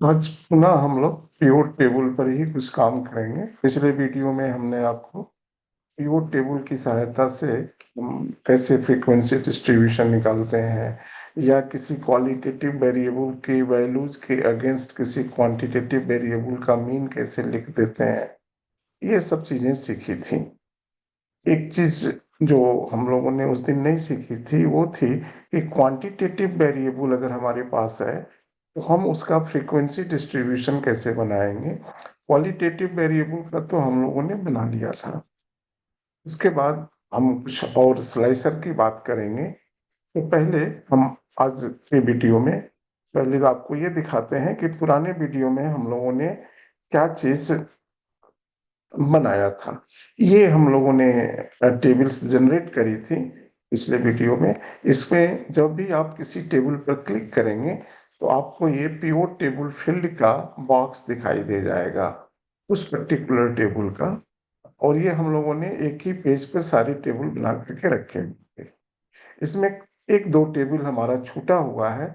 आज पुनः हम लोग पिवोट टेबल पर ही कुछ काम करेंगे। पिछले वीडियो में हमने आपको पिवोट टेबल की सहायता से हम कैसे फ्रीक्वेंसी डिस्ट्रीब्यूशन निकालते हैं या किसी क्वालिटेटिव वेरिएबल के वैल्यूज के अगेंस्ट किसी क्वांटिटेटिव वेरिएबल का मीन कैसे लिख देते हैं, ये सब चीजें सीखी थी। एक चीज जो हम लोगों ने उस दिन नहीं सीखी थी वो थी कि क्वांटिटेटिव वेरिएबल अगर हमारे पास है तो हम उसका फ्रीक्वेंसी डिस्ट्रीब्यूशन कैसे बनाएंगे। क्वालिटेटिव वेरिएबल का तो हम लोगों ने बना लिया था। उसके बाद हम कुछ और स्लाइसर की बात करेंगे। तो पहले हम आज के वीडियो में पहले तो आपको ये दिखाते हैं कि पुराने वीडियो में हम लोगों ने क्या चीज बनाया था। ये हम लोगों ने टेबल्स जनरेट करी थी पिछले वीडियो में। इसमें जब भी आप किसी टेबल पर क्लिक करेंगे तो आपको ये पिवोट टेबल फील्ड का बॉक्स दिखाई दे जाएगा उस पर्टिकुलर टेबल का। और ये हम लोगों ने एक ही पेज पर सारे टेबल बना करके रखे हैं। इसमें एक दो टेबल हमारा छूटा हुआ है।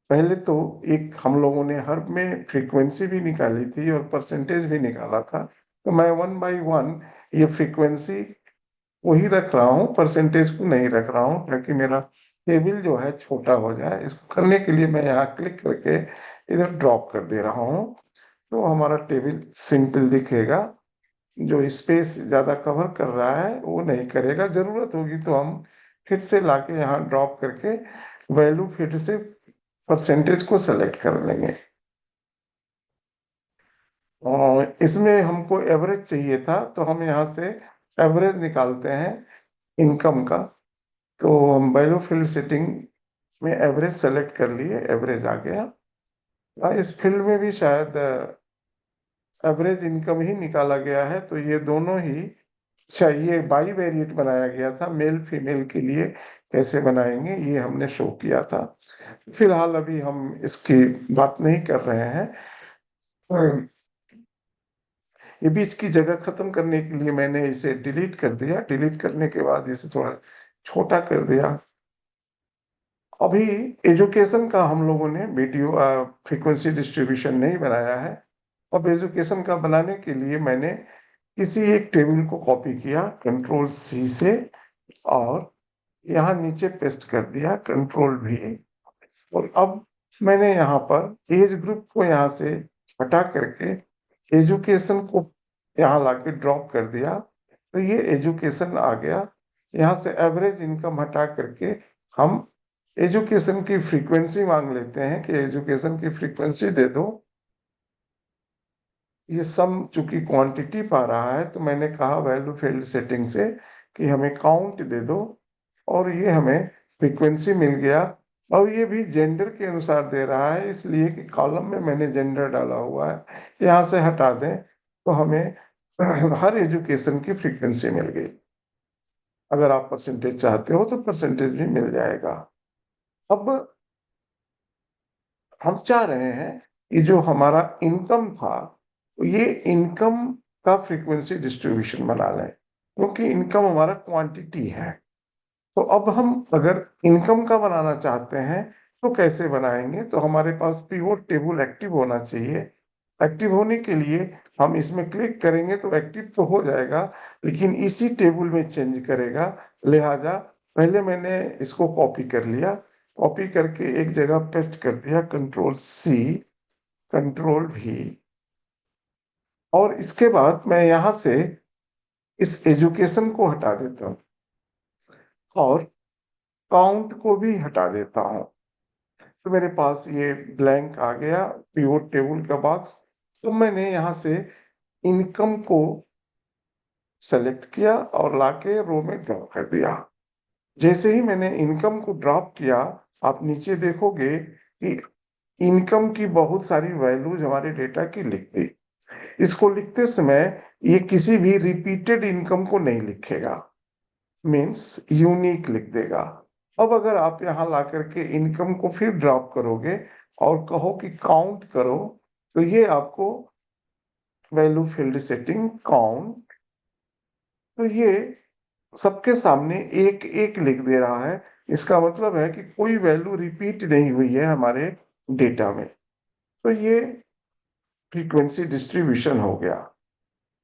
पहले तो एक हम लोगों ने हर में फ्रीक्वेंसी भी निकाली थी और परसेंटेज भी निकाला था। तो मैं वन बाय वन ये फ्रीक्वेंसी वही रख रहा हूँ, परसेंटेज को नहीं रख रहा हूँ, ताकि मेरा टेबल जो है छोटा हो जाए। इसको करने के लिए मैं यहाँ क्लिक करके इधर ड्रॉप कर दे रहा हूँ तो हमारा टेबल सिंपल दिखेगा। जो स्पेस ज्यादा कवर कर रहा है वो नहीं करेगा। जरूरत होगी तो हम फिर से लाके यहाँ ड्रॉप करके वैल्यू फिर से परसेंटेज को सेलेक्ट कर लेंगे। और इसमें हमको एवरेज चाहिए था तो हम यहाँ से एवरेज निकालते हैं इनकम का। तो हम वैल्यू फील्ड सेटिंग में एवरेज सेलेक्ट कर लिए, एवरेज आ गया। इस फील्ड में भी शायद एवरेज इनकम ही निकाला गया है। तो ये दोनों ही चाहिए, बाई वेरिएट बनाया गया था। मेल फीमेल के लिए कैसे बनाएंगे ये हमने शो किया था। फिलहाल अभी हम इसकी बात नहीं कर रहे हैं। ये बीच की जगह खत्म करने के लिए मैंने इसे डिलीट कर दिया। डिलीट करने के बाद इसे थोड़ा छोटा कर दिया। अभी एजुकेशन का हम लोगों ने वीडियो फ्रीक्वेंसी डिस्ट्रीब्यूशन नहीं बनाया है। अब एजुकेशन का बनाने के लिए मैंने किसी एक टेबल को कॉपी किया कंट्रोल सी से और यहाँ नीचे पेस्ट कर दिया कंट्रोल भी। और अब मैंने यहाँ पर एज ग्रुप को यहाँ से हटा करके एजुकेशन को यहाँ लाके ड्रॉप कर दिया। तो ये एजुकेशन आ गया। यहाँ से एवरेज इनकम हटा करके हम एजुकेशन की फ्रीक्वेंसी मांग लेते हैं कि एजुकेशन की फ्रीक्वेंसी दे दो। ये सम चूंकि क्वांटिटी पा रहा है तो मैंने कहा वैल्यू फील्ड सेटिंग से कि हमें काउंट दे दो और ये हमें फ्रीक्वेंसी मिल गया। और ये भी जेंडर के अनुसार दे रहा है, इसलिए कि कॉलम में मैंने जेंडर डाला हुआ है। यहाँ से हटा दें तो हमें हर एजुकेशन की फ्रीक्वेंसी मिल गई। अगर आप परसेंटेज चाहते हो तो परसेंटेज भी मिल जाएगा। अब हम चाह रहे हैं कि जो हमारा इनकम था ये इनकम का फ्रीक्वेंसी डिस्ट्रीब्यूशन बना लें, क्योंकि इनकम हमारा क्वांटिटी है। तो अब हम अगर इनकम का बनाना चाहते हैं तो कैसे बनाएंगे। तो हमारे पास पिवोट टेबल एक्टिव होना चाहिए। एक्टिव होने के लिए हम इसमें क्लिक करेंगे तो एक्टिव तो हो जाएगा, लेकिन इसी टेबल में चेंज करेगा। लिहाजा पहले मैंने इसको कॉपी कर लिया, कॉपी करके एक जगह पेस्ट कर दिया कंट्रोल सी कंट्रोल भी। और इसके बाद मैं यहाँ से इस एजुकेशन को हटा देता हूँ और काउंट को भी हटा देता हूँ। तो मेरे पास ये ब्लैंक आ गया पिवोट टेबल का बॉक्स। तो मैंने यहाँ से इनकम को सेलेक्ट किया और लाके रो में ड्रॉप कर दिया। जैसे ही मैंने इनकम को ड्रॉप किया आप नीचे देखोगे कि इनकम की बहुत सारी वैल्यूज हमारे डेटा की लिख दी। इसको लिखते समय ये किसी भी रिपीटेड इनकम को नहीं लिखेगा, मीन्स यूनिक लिख देगा। अब अगर आप यहाँ ला करके इनकम को फिर ड्रॉप करोगे और कहो कि काउंट करो तो ये आपको वैल्यू फील्ड सेटिंग काउंट, तो ये सबके सामने एक एक लिख दे रहा है। इसका मतलब है कि कोई वैल्यू रिपीट नहीं हुई है हमारे डेटा में। तो ये फ्रीक्वेंसी डिस्ट्रीब्यूशन हो गया।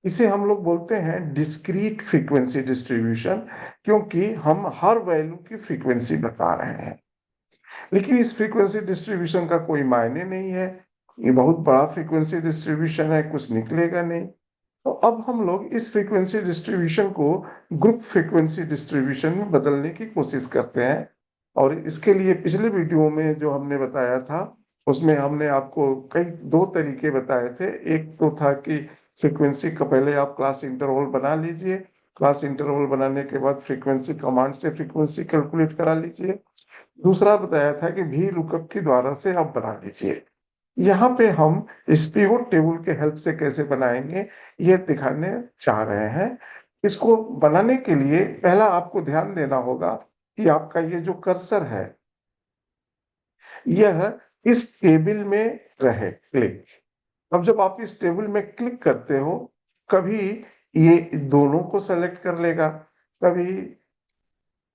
इसे हम लोग बोलते हैं डिस्क्रीट फ्रीक्वेंसी डिस्ट्रीब्यूशन, क्योंकि हम हर वैल्यू की फ्रीक्वेंसी बता रहे हैं। लेकिन इस फ्रीक्वेंसी डिस्ट्रीब्यूशन का कोई मायने नहीं है, ये बहुत बड़ा फ्रीक्वेंसी डिस्ट्रीब्यूशन है, कुछ निकलेगा नहीं। तो अब हम लोग इस फ्रीक्वेंसी डिस्ट्रीब्यूशन को ग्रुप फ्रीक्वेंसी डिस्ट्रीब्यूशन में बदलने की कोशिश करते हैं। और इसके लिए पिछले वीडियो में जो हमने बताया था, उसमें हमने आपको कई दो तरीके बताए थे। एक तो था कि फ्रीक्वेंसी का पहले आप क्लास इंटरवल बना लीजिए, क्लास इंटरवल बनाने के बाद फ्रीक्वेंसी कमांड से फ्रीक्वेंसी कैलकुलेट करा लीजिए। दूसरा बताया था कि भी लुकअप के द्वारा से आप बना लीजिए। यहाँ पे हम इस पिवोट टेबल के हेल्प से कैसे बनाएंगे ये दिखाने चाह रहे हैं। इसको बनाने के लिए पहला आपको ध्यान देना होगा कि आपका ये जो कर्सर है यह इस टेबल में रहे क्लिक। अब जब आप इस टेबल में क्लिक करते हो, कभी ये दोनों को सेलेक्ट कर लेगा, कभी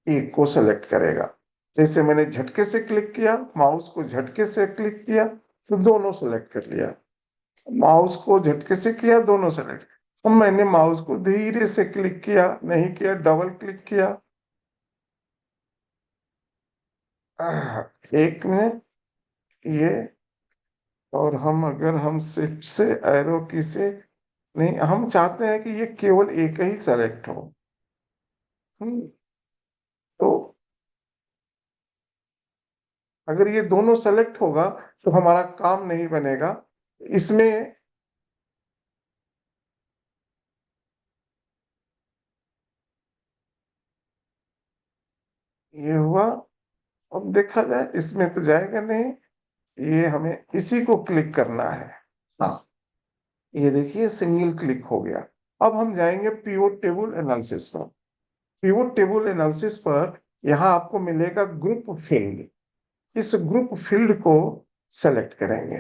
एक को सेलेक्ट करेगा। जैसे मैंने झटके से क्लिक किया, माउस को झटके से क्लिक किया तो दोनों सेलेक्ट कर लिया, माउस को झटके से किया दोनों सेलेक्ट। अब मैंने माउस को धीरे से क्लिक किया, नहीं किया, डबल क्लिक किया, एक में ये। और हम शिफ्ट से एरो की से नहीं, हम चाहते हैं कि ये केवल एक ही सेलेक्ट हो। तो अगर ये दोनों सेलेक्ट होगा तो हमारा काम नहीं बनेगा। इसमें ये हुआ। अब देखा जाए, इसमें तो जाएगा नहीं, ये हमें इसी को क्लिक करना है। हाँ, ये देखिए सिंगल क्लिक हो गया। अब हम जाएंगे पिवोट टेबल एनालिसिस पर। पिवोट टेबल एनालिसिस पर यहाँ आपको मिलेगा ग्रुप फील्ड। इस ग्रुप फील्ड को सेलेक्ट करेंगे।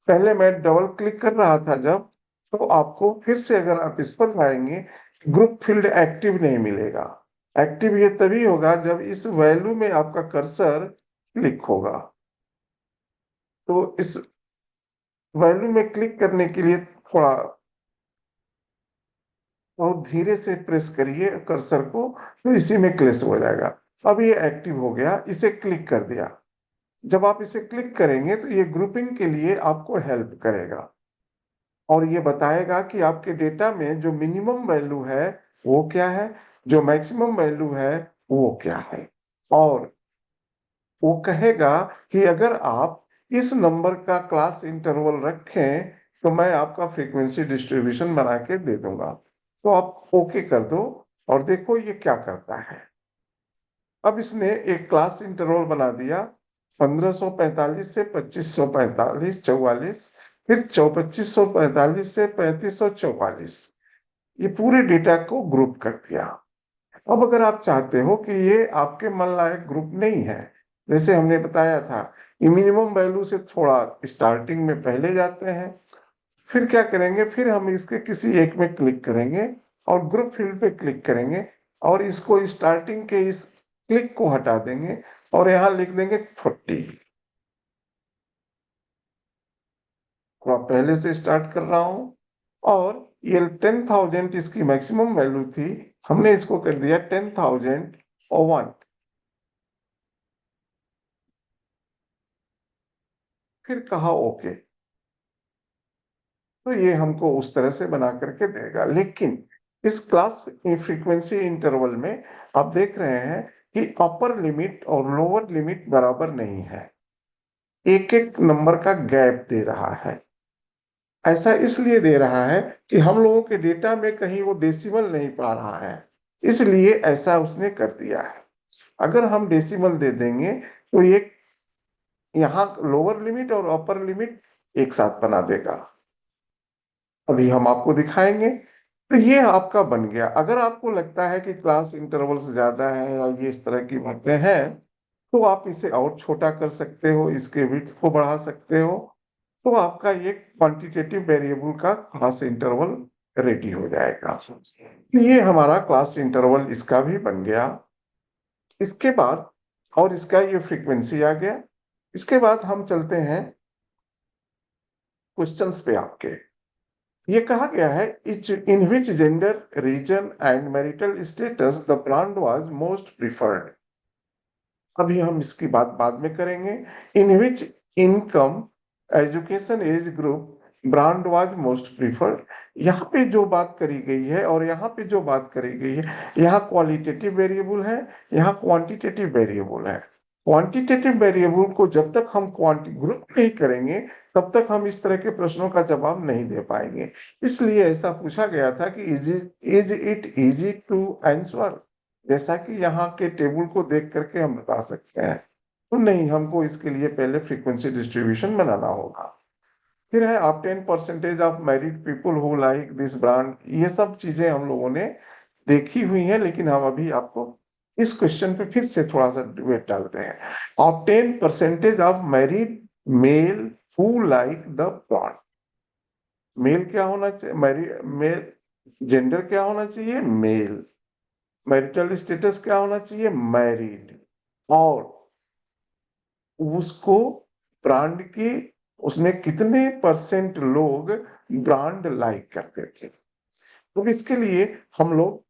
पहले मैं डबल क्लिक कर रहा था जब, तो आपको फिर से अगर आप इस पर जाएंगे, ग्रुप फील्ड एक्टिव नहीं मिलेगा। एक्टिव ये तभी होगा जब इस वैल्यू में आपका कर्सर क्लिक होगा। तो इस वैल्यू में क्लिक करने के लिए थोड़ा बहुत धीरे से प्रेस करिए कर्सर को, तो इसी में क्लिक हो जाएगा। अब ये एक्टिव हो गया, इसे क्लिक कर दिया। जब आप इसे क्लिक करेंगे तो ये ग्रुपिंग के लिए आपको हेल्प करेगा और ये बताएगा कि आपके डेटा में जो मिनिमम वैल्यू है वो क्या है, जो मैक्सिमम वैल्यू है वो क्या है। और वो कहेगा कि अगर आप इस नंबर का क्लास इंटरवल रखें तो मैं आपका फ्रीक्वेंसी डिस्ट्रीब्यूशन बना के दे दूंगा। तो आप ओके कर दो और देखो ये क्या करता है। अब इसने एक क्लास इंटरवल बना दिया, 1545 से 2545 44, फिर 2545 से 3544। ये पूरे डेटा को ग्रुप कर दिया। अब अगर आप चाहते हो कि ये आपके मन लायक ग्रुप नहीं है, जैसे हमने बताया था कि मिनिमम वैल्यू से थोड़ा स्टार्टिंग में पहले जाते हैं, फिर क्या करेंगे, फिर हम इसके किसी एक में क्लिक करेंगे और ग्रुप फील्ड पे क्लिक करेंगे और इसको स्टार्टिंग के इस क्लिक को हटा देंगे और यहाँ लिख देंगे 40। थोड़ा पहले से स्टार्ट कर रहा हूं। और ये 10,000 इसकी मैक्सिमम वैल्यू थी, हमने इसको कर दिया 10,001। फिर कहा ओके। तो ये हमको उस तरह से बना करके देगा। लेकिन इस क्लास फ्रीक्वेंसी इंटरवल में आप देख रहे हैं कि अपर लिमिट और लोअर लिमिट बराबर नहीं है, एक एक नंबर का गैप दे रहा है। ऐसा इसलिए दे रहा है कि हम लोगों के डेटा में कहीं वो डेसिमल नहीं पा रहा है, इसलिए ऐसा उसने कर दिया है। अगर हम डेसिमल दे देंगे तो ये यहाँ लोअर लिमिट और अपर लिमिट एक साथ बना देगा। अभी हम आपको दिखाएंगे। तो ये आपका बन गया। अगर आपको लगता है कि क्लास इंटरवल्स ज्यादा है या ये इस तरह की बातें हैं, तो आप इसे और छोटा कर सकते हो, इसके विड्थ को बढ़ा सकते हो। तो आपका ये क्वांटिटेटिव वेरिएबल का क्लास इंटरवल रेडी हो जाएगा। तो ये हमारा क्लास इंटरवल इसका भी बन गया। इसके बाद और इसका ये फ्रीक्वेंसी आ गया। इसके बाद हम चलते हैं क्वेश्चंस पे आपके ये कहा गया है, in which gender, region and marital status the brand was most preferred. अभी हम इसकी बात बाद में करेंगे। In which income, education age group brand was most preferred. यहाँ पे जो बात करी गई है और यहाँ पे जो बात करी गई है, यहाँ क्वालिटेटिव वेरिएबल है, यहाँ क्वांटिटेटिव वेरिएबल है। क्वांटिटेटिव वेरिएबल को जब तक हम ग्रुप नहीं करेंगे तब तक हम इस तरह के प्रश्नों का जवाब नहीं दे पाएंगे। इसलिए ऐसा पूछा गया था कि is it easy to answer, जैसा कि यहाँ के टेबल को देख करके हम बता सकते हैं। तो नहीं, हमको इसके लिए पहले फ्रीक्वेंसी डिस्ट्रीब्यूशन बनाना होगा। फिर है आप 10% of married people who like this brand. ये सब चीजें हम लोगों ने देखी हुई है, लेकिन हम अभी आपको इस क्वेश्चन पे फिर से थोड़ा सा डिबेट डालते हैं। Of 10% of married male who like the brand. Male क्या होना चाहिए, मेल जेंडर क्या होना चाहिए, मेल। मैरिटल स्टेटस क्या होना चाहिए, मैरिड। और उसको ब्रांड की, उसमें कितने परसेंट लोग ब्रांड लाइक करते थे। तो इसके लिए हम लोग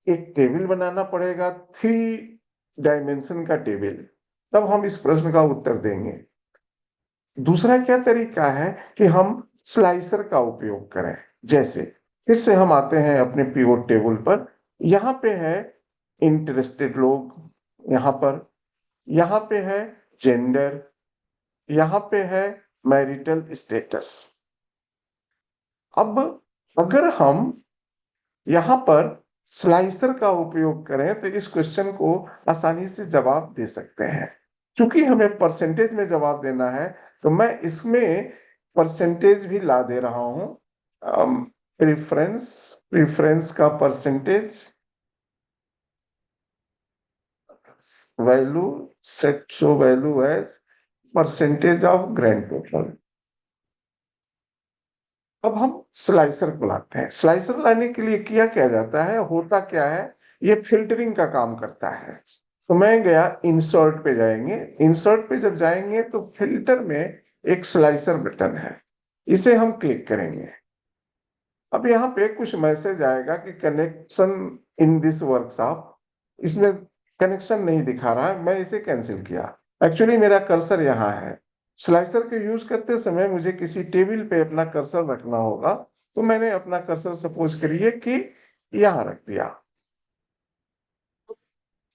एक टेबल बनाना पड़ेगा, 3 डायमेंशन का टेबल, तब हम इस प्रश्न का उत्तर देंगे। दूसरा क्या तरीका है कि हम स्लाइसर का उपयोग करें। जैसे फिर से हम आते हैं अपने पीवोट टेबल पर। यहाँ पे है इंटरेस्टेड लोग, यहाँ पे है जेंडर, यहाँ पे है मैरिटल स्टेटस। अब अगर हम यहाँ पर स्लाइसर का उपयोग करें तो इस क्वेश्चन को आसानी से जवाब दे सकते हैं। क्योंकि हमें परसेंटेज में जवाब देना है तो मैं इसमें परसेंटेज भी ला दे रहा हूं। प्रिफरेंस प्रिफरेंस का percentage value, set show value as percentage of grand total. अब हम स्लाइसर को लाते हैं। स्लाइसर लाने के लिए क्या जाता है, होता क्या है, ये फिल्टरिंग का काम करता है। तो मैं गया इंसर्ट पे, जाएंगे इंसर्ट पे जब जाएंगे तो फिल्टर में एक स्लाइसर बटन है, इसे हम क्लिक करेंगे। अब यहाँ पे कुछ मैसेज आएगा कि कनेक्शन इन दिस वर्कशॉप, इसमें कनेक्शन नहीं दिखा रहा है, मैं इसे कैंसिल किया। एक्चुअली मेरा कर्सर यहाँ है। स्लाइसर को यूज करते समय मुझे किसी टेबल पे अपना कर्सर रखना होगा, तो मैंने अपना कर्सर सपोज करिए कि यहाँ रख दिया,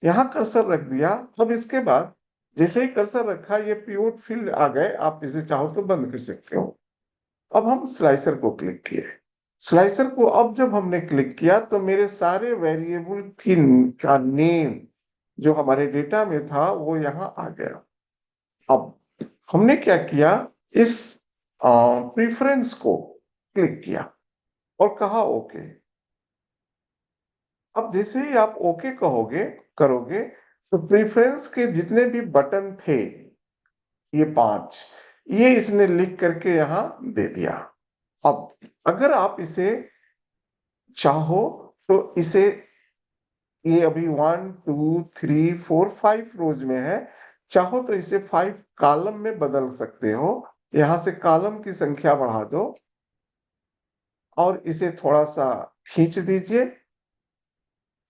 यहाँ कर्सर रख दिया। अब इसके बाद जैसे ही कर्सर रखा, ये पिवोट फील्ड आ गए, आप इसे चाहो तो बंद कर सकते हो। अब हम स्लाइसर को क्लिक किए। स्लाइसर को अब जब हमने क्लिक किया तो मेरे सारे वेरिएबल की का नेम जो हमारे डेटा में था वो यहाँ आ गया। अब हमने क्या किया, इस प्रिफरेंस को क्लिक किया और कहा ओके। अब जैसे ही आप ओके करोगे तो प्रिफरेंस के जितने भी बटन थे, ये 5, ये इसने लिख करके यहां दे दिया। अब अगर आप इसे चाहो तो इसे, ये अभी 1 2 3 4 5 रोज में है, चाहो तो इसे 5 कॉलम में बदल सकते हो। यहां से कॉलम की संख्या बढ़ा दो और इसे थोड़ा सा खींच दीजिए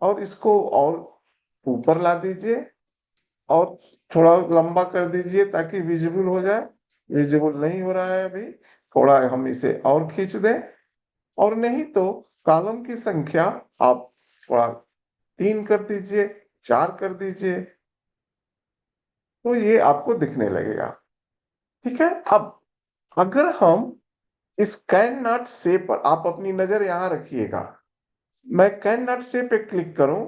और इसको और ऊपर ला दीजिए और थोड़ा लंबा कर दीजिए ताकि विजिबल हो जाए। विजिबल नहीं हो रहा है अभी, थोड़ा हम इसे और खींच दें। और नहीं तो कॉलम की संख्या आप थोड़ा 3 कर दीजिए, 4 कर दीजिए, तो ये आपको दिखने लगेगा। ठीक है। अब अगर हम इस कैन नॉट से पर, आप अपनी नजर यहां रखिएगा, मैं कैन नॉट से पे क्लिक करूं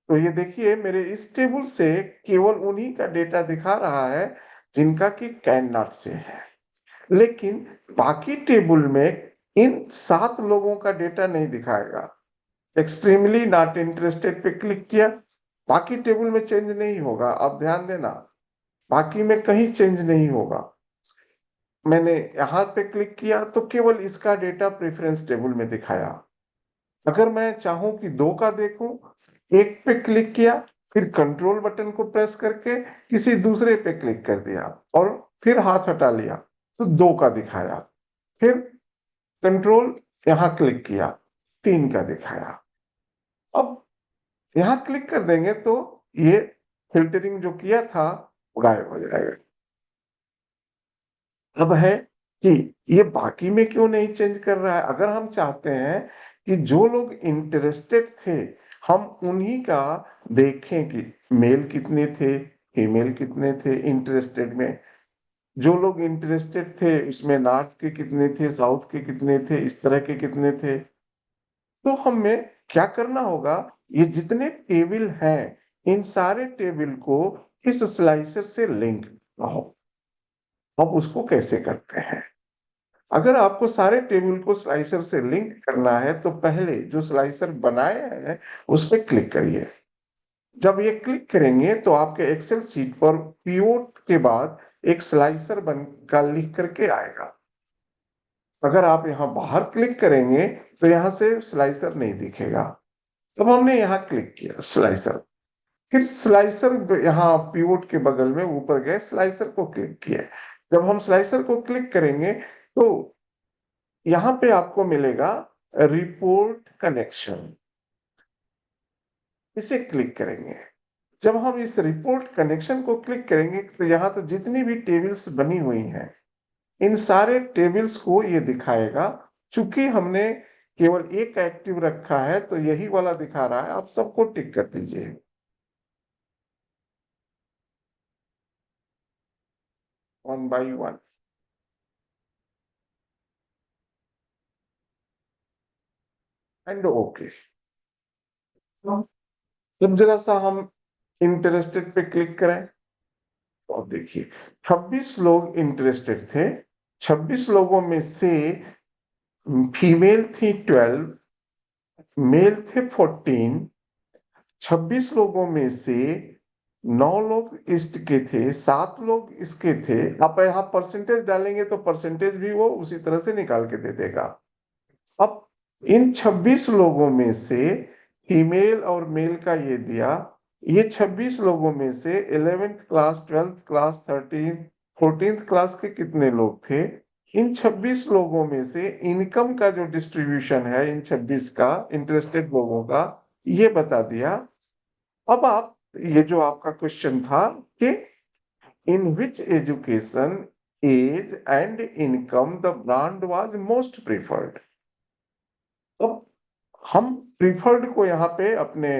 तो ये देखिए मेरे इस टेबल से केवल उन्हीं का डेटा दिखा रहा है जिनका कि कैन नॉट से है। लेकिन बाकी टेबल में इन 7 लोगों का डेटा नहीं दिखाएगा। एक्सट्रीमली नॉट इंटरेस्टेड पे क्लिक किया, बाकी टेबल में चेंज नहीं होगा। अब ध्यान देना, बाकी में कहीं चेंज नहीं होगा। मैंने यहां पे क्लिक किया तो केवल इसका डेटा प्रेफरेंस टेबल में दिखाया। अगर मैं चाहूं कि 2 का देखूं, एक पे क्लिक किया, फिर कंट्रोल बटन को प्रेस करके किसी दूसरे पे क्लिक कर दिया और फिर हाथ हटा लिया तो 2 का दिखाया। फिर कंट्रोल यहाँ क्लिक किया, 3 का दिखाया। अब यहाँ क्लिक कर देंगे तो ये फिल्टरिंग जो किया था गायब हो जाएगा। अब है कि ये बाकी में क्यों नहीं चेंज कर रहा है? अगर हम चाहते हैं कि जो लोग इंटरेस्टेड थे हम उन्हीं का देखें कि मेल कितने थे, फीमेल कितने थे इंटरेस्टेड में, जो लोग इंटरेस्टेड थे उसमें नॉर्थ के कितने थे, साउथ के कितने थे, इस तरह के कितने थे। तो हमें क्या करना होगा, ये जितने टेबल हैं इन सारे टेबल को इस स्लाइसर से लिंक हो। अब उसको कैसे करते हैं? अगर आपको सारे टेबल को स्लाइसर से लिंक करना है तो पहले जो स्लाइसर बनाए हैं उस पर क्लिक करिए। जब ये क्लिक करेंगे तो आपके एक्सेल सीट पर पीओट के बाद एक स्लाइसर बन का लिख करके आएगा। अगर आप यहाँ बाहर क्लिक करेंगे तो यहाँ से स्लाइसर नहीं दिखेगा। अब हमने यहाँ क्लिक किया स्लाइसर, फिर स्लाइसर यहाँ पीवोट के बगल में ऊपर गए, स्लाइसर को क्लिक किया। जब हम स्लाइसर को क्लिक करेंगे तो यहाँ पे आपको मिलेगा रिपोर्ट कनेक्शन, इसे क्लिक करेंगे। जब हम इस रिपोर्ट कनेक्शन को क्लिक करेंगे तो यहाँ तो जितनी भी टेबल्स बनी हुई हैं इन सारे टेबल्स को ये दिखाएगा। चूंकि हमने केवल एक एक्टिव रखा है तो यही वाला दिखा रहा है, आप सबको टिक कर दीजिए। One by one. And okay. जब जरा सा हम इंटरेस्टेड पे क्लिक करें तो देखिए 26 लोग इंटरेस्टेड थे। 26 लोगों में से फीमेल थी 12, मेल थे 14। 26 लोगों में से 9 लोग ईस्ट के थे, 7 लोग इसके थे। आप यहाँ परसेंटेज डालेंगे तो परसेंटेज भी वो उसी तरह से निकाल के दे देगा। अब इन 26 लोगों में से फीमेल और मेल का ये दिया, ये 26 लोगों में से 11th class, 12th class, 13th 14th class के कितने लोग थे, इन 26 लोगों में से इनकम का जो डिस्ट्रीब्यूशन है इन 26 का इंटरेस्टेड लोगों का ये बता दिया। अब आप ये जो आपका क्वेश्चन था कि in which education age and income the brand was most preferred. तो हम प्रिफर्ड को यहाँ पे अपने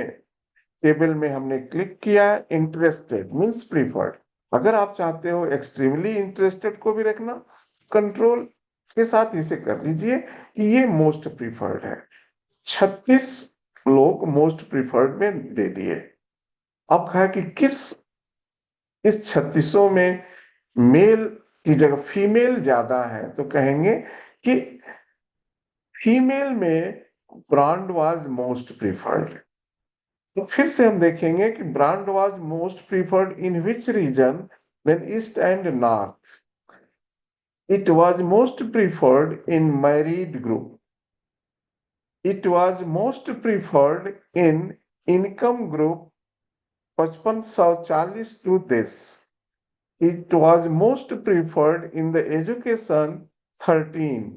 टेबल में हमने क्लिक किया है, इंटरेस्टेड मींस प्रिफर्ड। अगर आप चाहते हो एक्सट्रीमली इंटरेस्टेड को भी रखना, कंट्रोल के साथ इसे कर लीजिए कि ये मोस्ट प्रिफर्ड है। 36 लोग मोस्ट प्रिफर्ड में दे दिए। अब कहा कि किस इस 36 में मेल की जगह फीमेल ज्यादा है तो कहेंगे कि फीमेल में ब्रांड वाज मोस्ट प्रिफर्ड। तो फिर से हम देखेंगे कि brand was most preferred in which region, then east and north. It was most preferred in married group, it was most preferred in income group 5540 to this, it was most preferred in the education 13।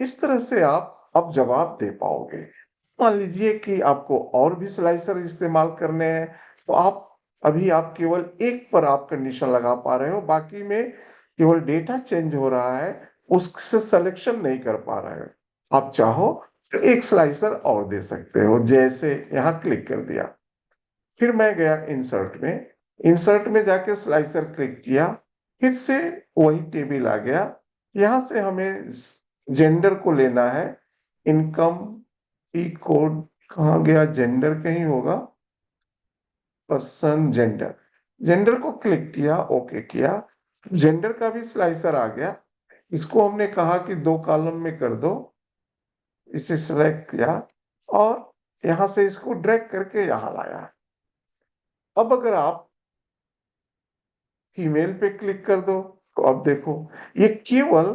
इस तरह से आप अब जवाब दे पाओगे। मान लीजिए कि आपको और भी स्लाइसर इस्तेमाल करने हैं तो आप अभी आप केवल एक पर आप कंडीशन लगा पा रहे हो, बाकी में केवल डेटा चेंज हो रहा है, उससे सिलेक्शन नहीं कर पा रहे हो। आप चाहो तो एक स्लाइसर और दे सकते हो, जैसे यहाँ क्लिक कर दिया, फिर मैं गया इंसर्ट में, इंसर्ट में जाके स्लाइसर क्लिक किया, फिर से वही टेबल आ गया। यहां से हमें जेंडर को लेना है, इनकम ई कोड कहाँ गया, जेंडर कहीं होगा, पर्सन जेंडर, जेंडर को क्लिक किया, ओके किया, जेंडर का भी स्लाइसर आ गया। इसको हमने कहा कि 2 कॉलम में कर दो, इसे सिलेक्ट किया और यहां से इसको ड्रैग करके यहां लाया। अब अगर आप फीमेल पे क्लिक कर दो तो अब देखो ये केवल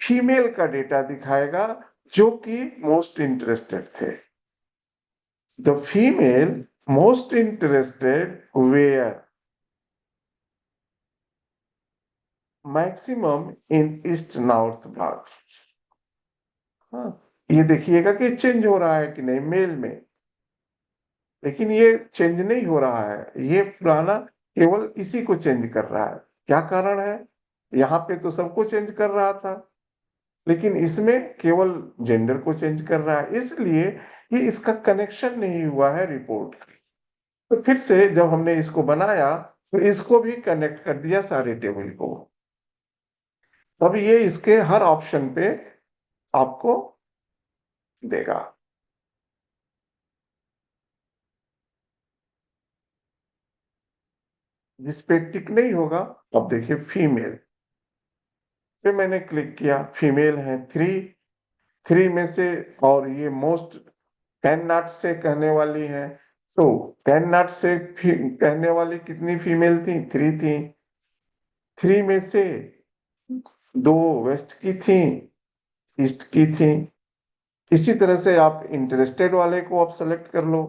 फीमेल का डेटा दिखाएगा जो कि मोस्ट इंटरेस्टेड थे। The female most interested were maximum in east north block. हाँ, ये देखिएगा कि चेंज हो रहा है कि नहीं मेल में, लेकिन ये चेंज नहीं हो रहा है, ये पुराना केवल इसी को चेंज कर रहा है। क्या कारण है? यहाँ पे तो सबको चेंज कर रहा था, लेकिन इसमें केवल जेंडर को चेंज कर रहा है, इसलिए ये इसका कनेक्शन नहीं हुआ है रिपोर्ट। तो फिर से जब हमने इसको बनाया तो इसको भी कनेक्ट कर दिया सारे टेबल को, तब ये इसके हर ऑप्शन पे आपको देगा। जिस पे टिक नहीं होगा, अब देखिए फीमेल पे मैंने क्लिक किया, फीमेल है थ्री, थ्री में से, और ये मोस्ट 10 नॉट से कहने वाली है, तो 10 नॉट से कहने वाली कितनी फीमेल थी? थ्री थी। थ्री में से दो वेस्ट की थी, ईस्ट की थी। इसी तरह से आप इंटरेस्टेड वाले को आप सेलेक्ट कर लो।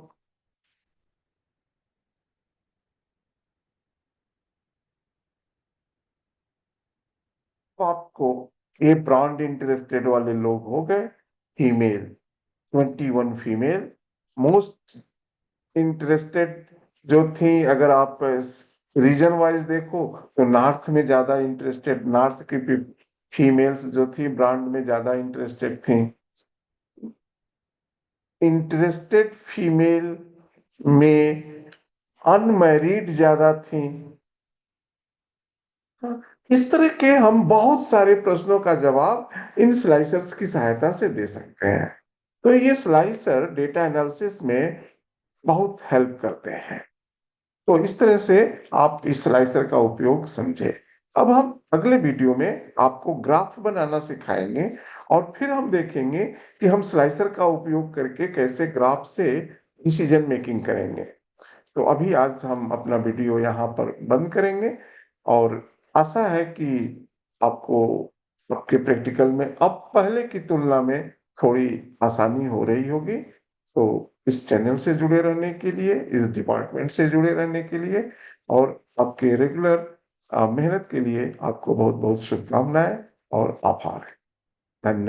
तो आपको ये ब्रांड इंटरेस्टेड वाले लोग हो गए फीमेल, 21 फीमेल। मोस्ट इंटरेस्टेड जो थी, अगर आप रीजन वाइज देखो तो नॉर्थ में ज्यादा इंटरेस्टेड, नॉर्थ की फीमेल्स जो थी ब्रांड में ज्यादा इंटरेस्टेड थी। इंटरेस्टेड फीमेल में अनमैरिड ज्यादा थी। हाँ, इस तरह के हम बहुत सारे प्रश्नों का जवाब इन स्लाइसर्स की सहायता से दे सकते हैं। तो ये स्लाइसर डेटा एनालिसिस में बहुत हेल्प करते हैं। तो इस तरह से आप इस स्लाइसर का उपयोग समझे। अब हम अगले वीडियो में आपको ग्राफ बनाना सिखाएंगे, और फिर हम देखेंगे कि हम स्लाइसर का उपयोग करके कैसे ग्राफ से डिसीजन मेकिंग करेंगे। तो अभी आज हम अपना वीडियो यहाँ पर बंद करेंगे, और आशा है कि आपको आपके प्रैक्टिकल में अब पहले की तुलना में थोड़ी आसानी हो रही होगी। तो इस चैनल से जुड़े रहने के लिए, इस डिपार्टमेंट से जुड़े रहने के लिए, और आपके रेगुलर मेहनत के लिए आपको बहुत बहुत शुभकामनाएं और आभार। धन्यवाद।